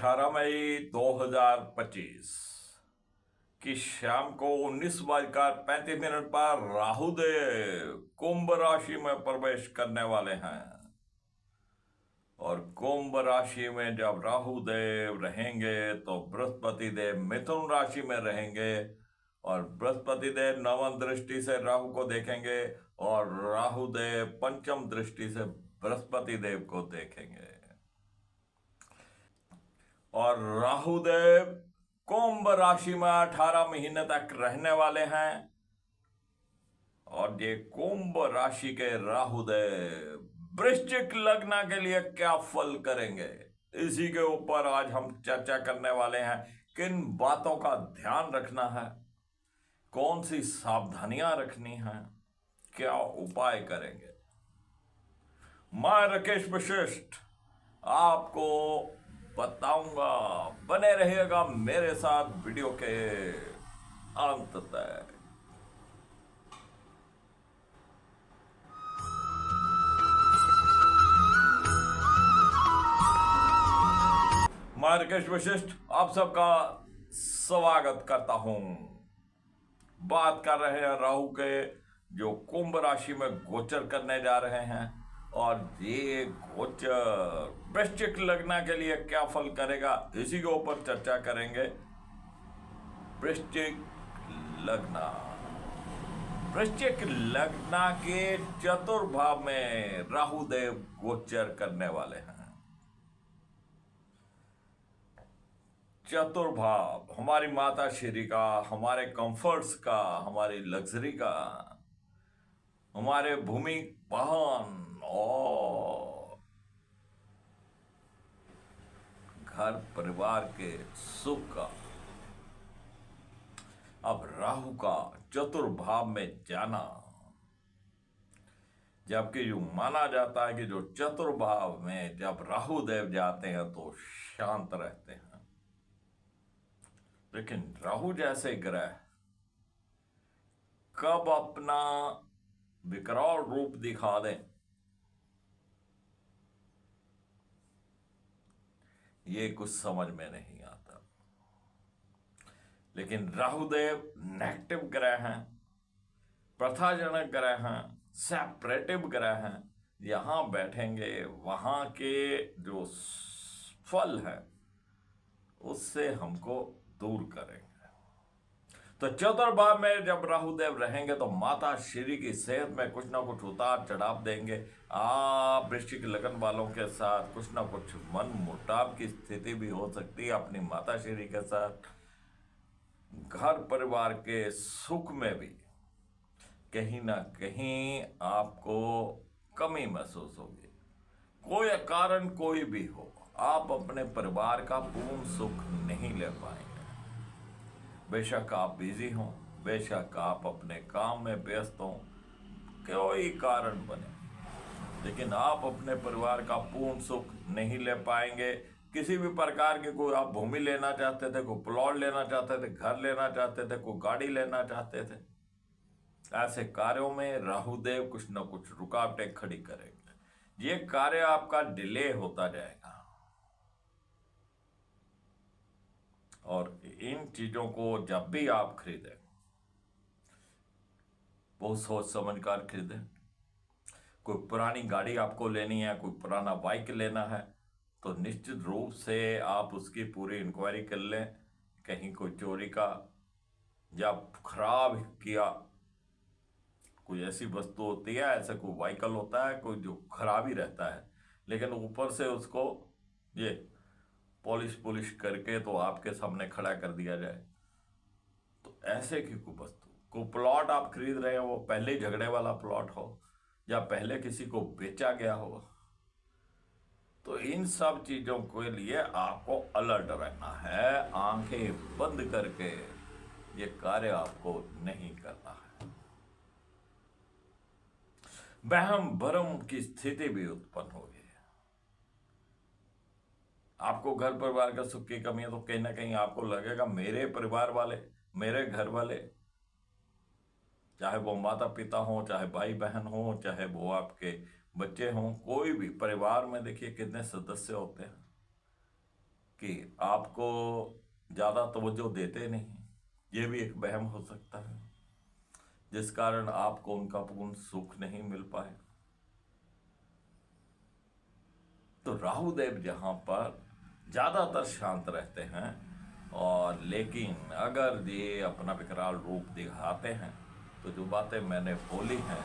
18 मई 2025 की शाम को 19:35 पर राहु देव कुंभ राशि में प्रवेश करने वाले हैं। और कुंभ राशि में जब राहु देव रहेंगे तो बृहस्पति देव मिथुन राशि में रहेंगे और बृहस्पति देव नवम दृष्टि से राहु को देखेंगे और राहु देव पंचम दृष्टि से बृहस्पति देव को देखेंगे। और राहु देव कुंभ राशि में 18 महीने तक रहने वाले हैं। और ये कुंभ राशि के राहु देव वृश्चिक लग्न के लिए क्या फल करेंगे, इसी के ऊपर आज हम चर्चा करने वाले हैं। किन बातों का ध्यान रखना है, कौन सी सावधानियां रखनी है, क्या उपाय करेंगे। मैं राकेश वशिष्ठ आपको बताऊंगा, बने रहिएगा मेरे साथ वीडियो के अंत तक। मैं राकेश वशिष्ठ आप सबका स्वागत करता हूं। बात कर रहे हैं राहु के जो कुंभ राशि में गोचर करने जा रहे हैं और ये गोचर वृश्चिक लग्न के लिए क्या फल करेगा, इसी के ऊपर चर्चा करेंगे। वृश्चिक लग्न के चतुर्भाव में राहु देव गोचर करने वाले हैं। चतुर्भाव हमारी माता श्री का, हमारे कंफर्ट्स का, हमारी लग्जरी का, हमारे भूमि वाहन और घर परिवार के सुख का। अब राहु का चतुर्भाव में जाना, जबकि जो माना जाता है कि जो चतुर्भाव में जब राहु देव जाते हैं तो शांत रहते हैं, लेकिन राहु जैसे ग्रह कब अपना विकराल रूप दिखा दें, ये कुछ समझ में नहीं आता। लेकिन राहुदेव नेगेटिव ग्रह हैं, प्रथाजनक ग्रह हैं, सेपरेटिव ग्रह हैं। यहां बैठेंगे वहां के जो फल है उससे हमको दूर करेंगे। तो चतुर्भाव में जब राहुदेव रहेंगे तो माता श्री की सेहत में कुछ ना कुछ उतार चढ़ाव देंगे। आप वृश्चिक लगन वालों के साथ कुछ ना कुछ मन मुटाव की स्थिति भी हो सकती है अपनी माता श्री के साथ। घर परिवार के सुख में भी कहीं ना कहीं आपको कमी महसूस होगी। कोई कारण कोई भी हो, आप अपने परिवार का पूर्ण सुख नहीं ले पाएंगे। बेशक आप बिजी हों, बेशक आप अपने काम में व्यस्त हों, कोई कारण बने, लेकिन आप अपने परिवार का पूर्ण सुख नहीं ले पाएंगे। किसी भी प्रकार के, कोई आप भूमि लेना चाहते थे, कोई प्लॉट लेना चाहते थे, घर लेना चाहते थे, कोई गाड़ी लेना चाहते थे, ऐसे कार्यों में राहुदेव कुछ न कुछ रुकावटें खड़ी करेंगे। ये कार्य आपका डिले होता जाएगा और इन चीजों को जब भी आप खरीदें बहुत सोच समझ कर खरीदें। कोई पुरानी गाड़ी आपको लेनी है, कोई पुराना बाइक लेना है, तो निश्चित रूप से आप उसकी पूरी इंक्वायरी कर लें। कहीं कोई चोरी का या खराब किया, कोई ऐसी वस्तु होती है, ऐसा कोई व्हीकल होता है कोई जो खराब ही रहता है, लेकिन ऊपर से उसको ये पॉलिश करके तो आपके सामने खड़ा कर दिया जाए, तो ऐसे की कोई वस्तु, कोई प्लॉट आप खरीद रहे हो वो पहले झगड़े वाला प्लॉट हो या पहले किसी को बेचा गया हो, तो इन सब चीजों के लिए आपको अलर्ट रहना है। आंखें बंद करके ये कार्य आपको नहीं करना है। वहम भरम की स्थिति भी उत्पन्न होगी। आपको घर परिवार का सुख की कमी है तो कहीं ना कहीं आपको लगेगा मेरे परिवार वाले, मेरे घर वाले, चाहे वो माता पिता हो, चाहे भाई बहन हो, चाहे वो आपके बच्चे हों, कोई भी परिवार में देखिए कितने सदस्य होते हैं, कि आपको ज़्यादा तवज्जो देते नहीं, ये भी एक वहम हो सकता है, जिस कारण आपको उनका पूर्ण सुख नहीं मिल पाए। तो राहु देव जहां पर ज्यादातर शांत रहते हैं, और लेकिन अगर ये अपना विकराल रूप दिखाते हैं तो जो बातें मैंने बोली हैं,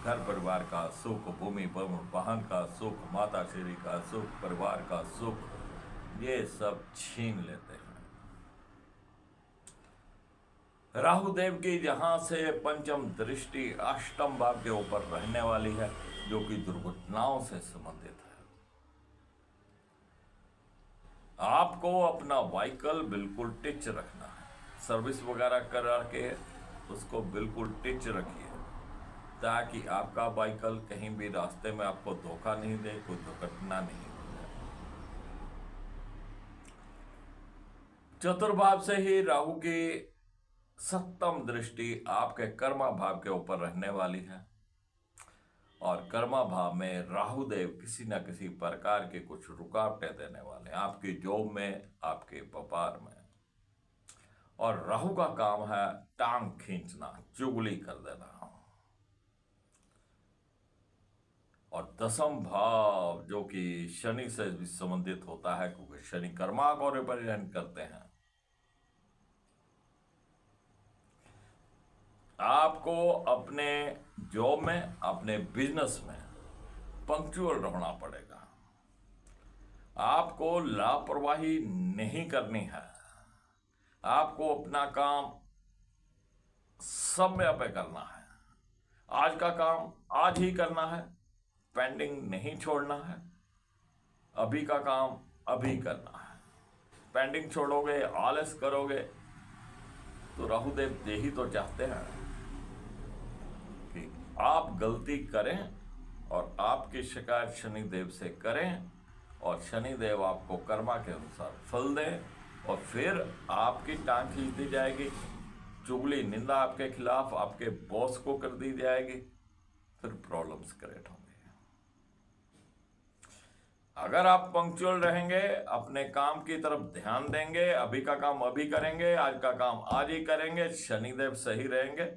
घर परिवार का सुख, भूमि वाहन का सुख, माता श्री का सुख, परिवार का सुख, ये सब छीन लेते हैं। राहु देव की जहां से पंचम दृष्टि अष्टम भाव के ऊपर रहने वाली है, जो कि दुर्घटनाओं से संबंधित है। आपको अपना व्हीकल बिल्कुल टिच रखना है, सर्विस वगैरह करा के उसको बिल्कुल टिच रखिए, ताकि आपका व्हीकल कहीं भी रास्ते में आपको धोखा नहीं दे, कोई दुर्घटना नहीं हो जाए। चतुर्भाव से ही राहु की सप्तम दृष्टि आपके कर्मा भाव के ऊपर रहने वाली है, और कर्मा भाव में राहु देव किसी न किसी प्रकार के कुछ रुकावटें देने वाले हैं, आपकी जॉब में, आपके व्यापार में। और राहु का काम है टांग खींचना, चुगली कर देना। और दसम भाव जो कि शनि से भी संबंधित होता है, क्योंकि शनि कर्मा को रिप्रेजेंट करते हैं। आपको अपने जॉब में, अपने बिजनेस में पंक्चुअल रहना पड़ेगा। आपको लापरवाही नहीं करनी है, आपको अपना काम समय पे करना है। आज का काम आज ही करना है, पेंडिंग नहीं छोड़ना है। अभी का काम अभी करना है। पेंडिंग छोड़ोगे, आलस करोगे, तो राहुदेव यही तो चाहते हैं कि आप गलती करें और आपकी शिकायत शनिदेव से करें, और शनिदेव आपको कर्मा के अनुसार फल दें, और फिर आपकी टांग खींच दी जाएगी, चुगली निंदा आपके खिलाफ आपके बॉस को कर दी जाएगी, फिर प्रॉब्लम्स क्रिएट होंगे। अगर आप पंक्चुअल रहेंगे, अपने काम की तरफ ध्यान देंगे, अभी का काम अभी करेंगे, आज का काम आज ही करेंगे, शनिदेव सही रहेंगे,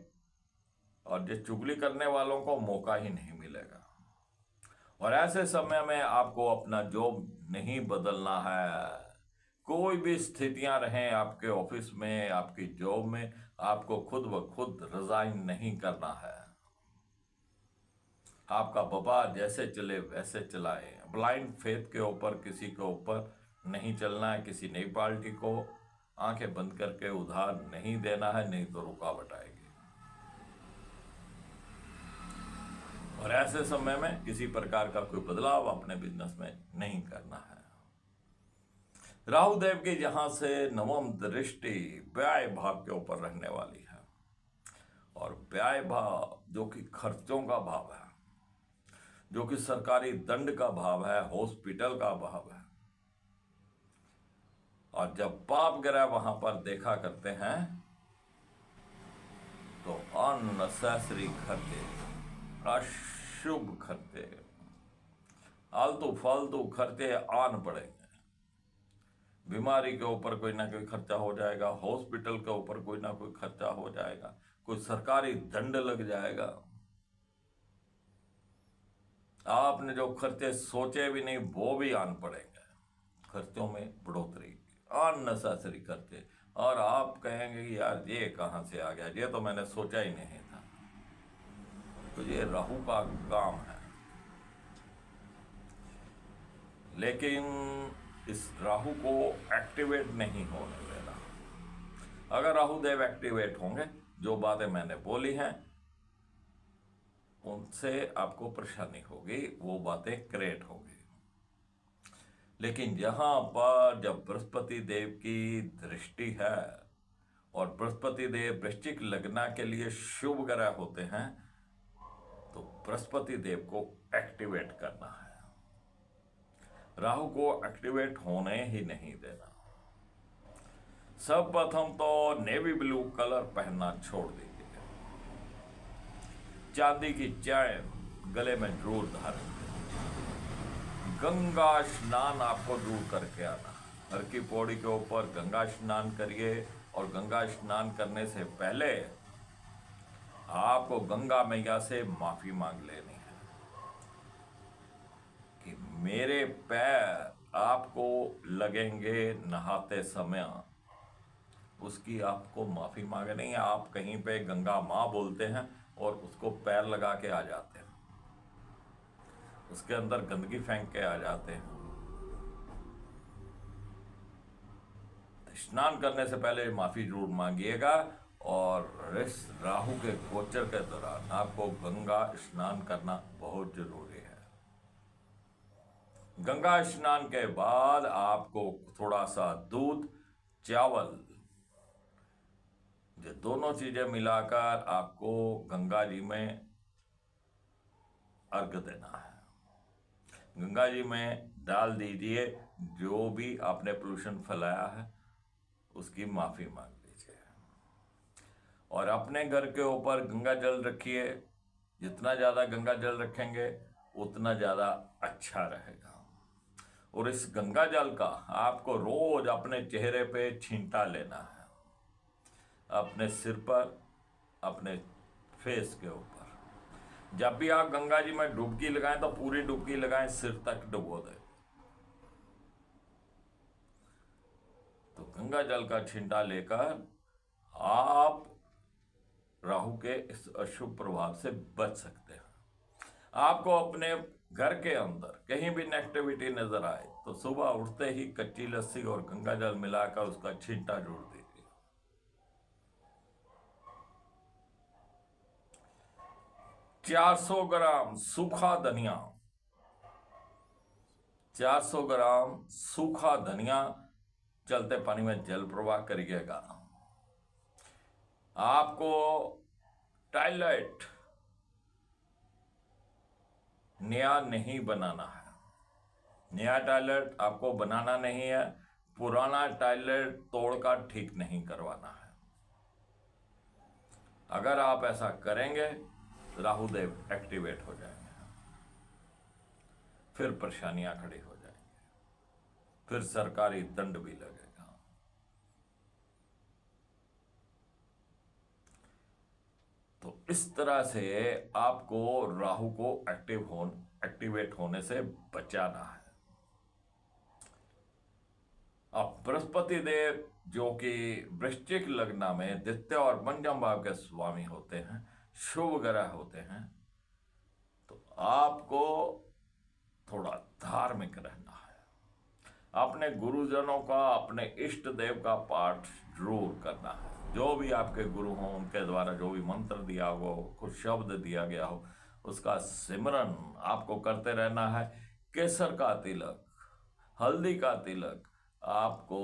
और जो चुगली करने वालों को मौका ही नहीं मिलेगा। और ऐसे समय में आपको अपना जॉब नहीं बदलना है। कोई भी स्थितियां रहें आपके ऑफिस में, आपकी जॉब में, आपको खुद ब खुद रिजाइन नहीं करना है। आपका व्यापार जैसे चले वैसे चलाए। ब्लाइंड फेथ के ऊपर किसी के ऊपर नहीं चलना है, किसी नई पार्टी को आंखें बंद करके उधार नहीं देना है, नहीं तो रुकावट आएगी। और ऐसे समय में किसी प्रकार का कोई बदलाव अपने बिजनेस में नहीं करना है। राहु देव की जहां से नवम दृष्टि व्यय भाव के ऊपर रहने वाली है, और व्यय भाव जो कि खर्चों का भाव है, जो कि सरकारी दंड का भाव है, हॉस्पिटल का भाव है। और जब पाप ग्रह वहां पर देखा करते हैं तो अननेसेसरी खर्चे, अशुभ खर्चे, आलतू फालतू खर्चे आन पड़ेंगे। बीमारी के ऊपर कोई ना कोई खर्चा हो जाएगा, हॉस्पिटल के ऊपर कोई ना कोई खर्चा हो जाएगा, कोई सरकारी दंड लग जाएगा। आपने जो खर्चे सोचे भी नहीं वो भी आन पड़ेंगे। खर्चों में बढ़ोतरी, अननेसेसरी खर्चे, और आप कहेंगे कि यार ये कहां से आ गया, ये तो मैंने सोचा ही नहीं था। तो ये राहु का काम है। लेकिन इस राहु को एक्टिवेट नहीं होने देना। अगर राहु देव एक्टिवेट होंगे, जो बातें मैंने बोली हैं उनसे आपको परेशानी होगी, वो बातें क्रिएट होगी। लेकिन यहां पर जब बृहस्पति देव की दृष्टि है, और बृहस्पति देव वृश्चिक लग्न के लिए शुभ ग्रह होते हैं, तो बृहस्पति देव को एक्टिवेट करना है। राहु को एक्टिवेट होने ही नहीं देना। सर्वप्रथम तो नेवी ब्लू कलर पहनना छोड़ दीजिए। चांदी की चैन गले में जरूर धारण करें। गंगा स्नान आपको दूर करके आना। हर की पौड़ी के ऊपर गंगा स्नान करिए, और गंगा स्नान करने से पहले आपको गंगा मैया से माफी मांग लेनी है कि मेरे पैर आपको लगेंगे नहाते समय, उसकी आपको माफी मांगनी है। आप कहीं पे गंगा माँ बोलते हैं और उसको पैर लगा के आ जाते हैं, उसके अंदर गंदगी फेंक के आ जाते हैं। स्नान करने से पहले माफी जरूर मांगिएगा। और इस राहु के गोचर के दौरान आपको गंगा स्नान करना बहुत जरूरी है। गंगा स्नान के बाद आपको थोड़ा सा दूध, चावल, ये दोनों चीजें मिलाकर आपको गंगा जी में अर्घ देना है। गंगा जी में डाल दीजिए, जो भी आपने पोल्यूशन फैलाया है उसकी माफी मांग लीजिए, और अपने घर के ऊपर गंगा जल रखिए। जितना ज्यादा गंगा जल रखेंगे उतना ज्यादा अच्छा रहेगा। और इस गंगा जल का आपको रोज अपने चेहरे पे छींटा लेना है, अपने सिर पर, अपने फेस के ऊपर। जब भी आप गंगा जी में डुबकी लगाएं तो पूरी डुबकी लगाएं, सिर तक डुबो दें। तो गंगा जल का छींटा लेकर आप राहु के इस अशुभ प्रभाव से बच सकते हैं। आपको अपने घर के अंदर कहीं भी नेगेटिविटी नजर आए तो सुबह उठते ही कच्ची लस्सी और गंगा जल मिलाकर उसका छींटा जोड़ दीजिए। 400 ग्राम सूखा धनिया, 400 ग्राम सूखा धनिया चलते पानी में जल प्रवाह करिएगा। आपको टॉयलेट नया नहीं बनाना है, नया टॉयलेट आपको बनाना नहीं है, पुराना टॉयलेट तोड़कर ठीक नहीं करवाना है। अगर आप ऐसा करेंगे राहुदेव एक्टिवेट हो जाएंगे, फिर परेशानियां खड़ी हो जाएंगी, फिर सरकारी दंड भी लगेगा। तो इस तरह से आपको राहु को एक्टिवेट होने से बचाना है। अब बृहस्पति देव जो कि वृश्चिक लग्न में द्वितीय और पंचम भाव के स्वामी होते हैं, शुभ ग्रह होते हैं, तो आपको थोड़ा धार्मिक रहना है। अपने गुरुजनों का, अपने इष्ट देव का पाठ जरूर करना है। जो भी आपके गुरु हों उनके द्वारा जो भी मंत्र दिया हो, कुछ शब्द दिया गया हो, उसका सिमरन आपको करते रहना है। केसर का तिलक, हल्दी का तिलक आपको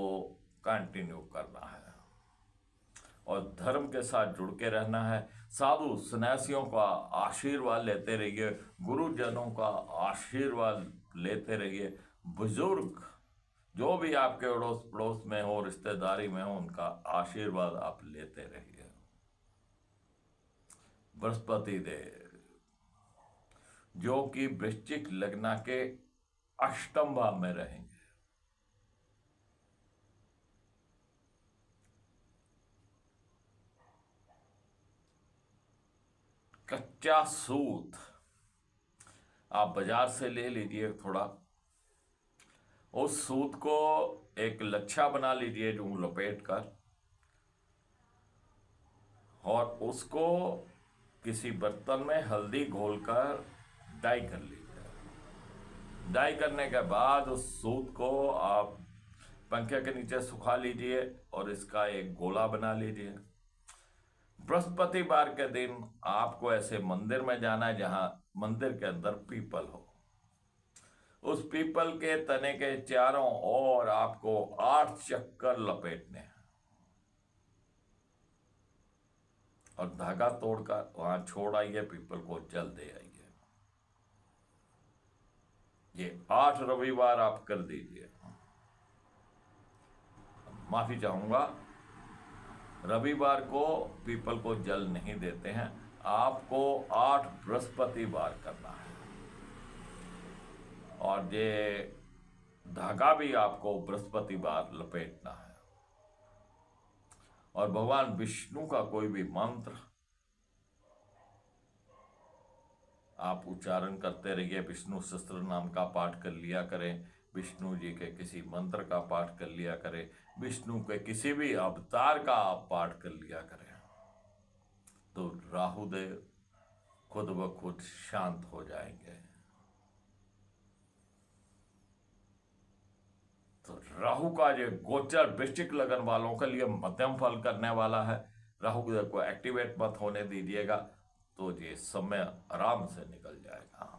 कंटिन्यू करना है, और धर्म के साथ जुड़ के रहना है। साधु सन्यासियों का आशीर्वाद लेते रहिए, गुरुजनों का आशीर्वाद लेते रहिए। बुजुर्ग जो भी आपके अड़ोस पड़ोस में हो, रिश्तेदारी में हो, उनका आशीर्वाद आप लेते रहिए। बृहस्पति देव जो कि वृश्चिक लग्न के अष्टम भाव में रहेंगे। कच्चा सूत आप बाजार से ले लीजिए थोड़ा, उस सूत को एक लच्छा बना लीजिए जो लपेट कर, और उसको किसी बर्तन में हल्दी घोलकर डाई कर लीजिए। डाई करने के बाद उस सूत को आप पंखे के नीचे सुखा लीजिए और इसका एक गोला बना लीजिए। बृहस्पतिवार के दिन आपको ऐसे मंदिर में जाना है जहां मंदिर के अंदर पीपल हो। उस पीपल के तने के चारों ओर आपको 8 चक्कर लपेटने हैं, और धागा तोड़कर वहां छोड़ आइए, पीपल को जल दे आइए। ये 8 रविवार आप कर दीजिए। माफी चाहूंगा, रविवार को पीपल को जल नहीं देते हैं, आपको 8 बृहस्पतिवार करना है। और ये धागा भी आपको बृहस्पति बार लपेटना है। और भगवान विष्णु का कोई भी मंत्र आप उच्चारण करते रहिए। विष्णु सहस्त्र नाम का पाठ कर लिया करें, विष्णु जी के किसी मंत्र का पाठ कर लिया करें, विष्णु के किसी भी अवतार का आप पाठ कर लिया करें, तो राहुदेव खुद ब खुद शांत हो जाएंगे। तो राहु का जो गोचर वृश्चिक लगन वालों के लिए मध्यम फल करने वाला है। राहु को एक्टिवेट मत होने दीजिएगा, तो ये समय आराम से निकल जाएगा।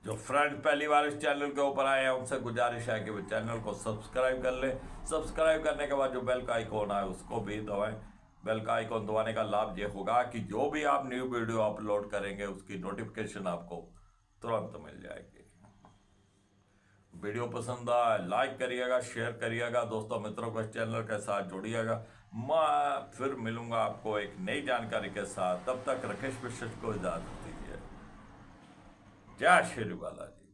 जो फ्रेंड पहली बार इस चैनल के ऊपर आए हैं उनसे गुजारिश है कि वो चैनल को सब्सक्राइब कर ले। सब्सक्राइब करने के बाद जो बेल का आइकॉन है उसको भी दबाएं। बेल का आइकॉन दबाने का लाभ ये होगा कि जो भी आप न्यू वीडियो अपलोड करेंगे उसकी नोटिफिकेशन आपको तुरंत मिल जाएगी। वीडियो पसंद आए लाइक करिएगा, शेयर करिएगा, दोस्तों मित्रों को इस चैनल के साथ जोड़िएगा। मैं फिर मिलूंगा आपको एक नई जानकारी के साथ। तब तक राकेश विश्व को इजाजत दीजिए। जय श्री बालाजी।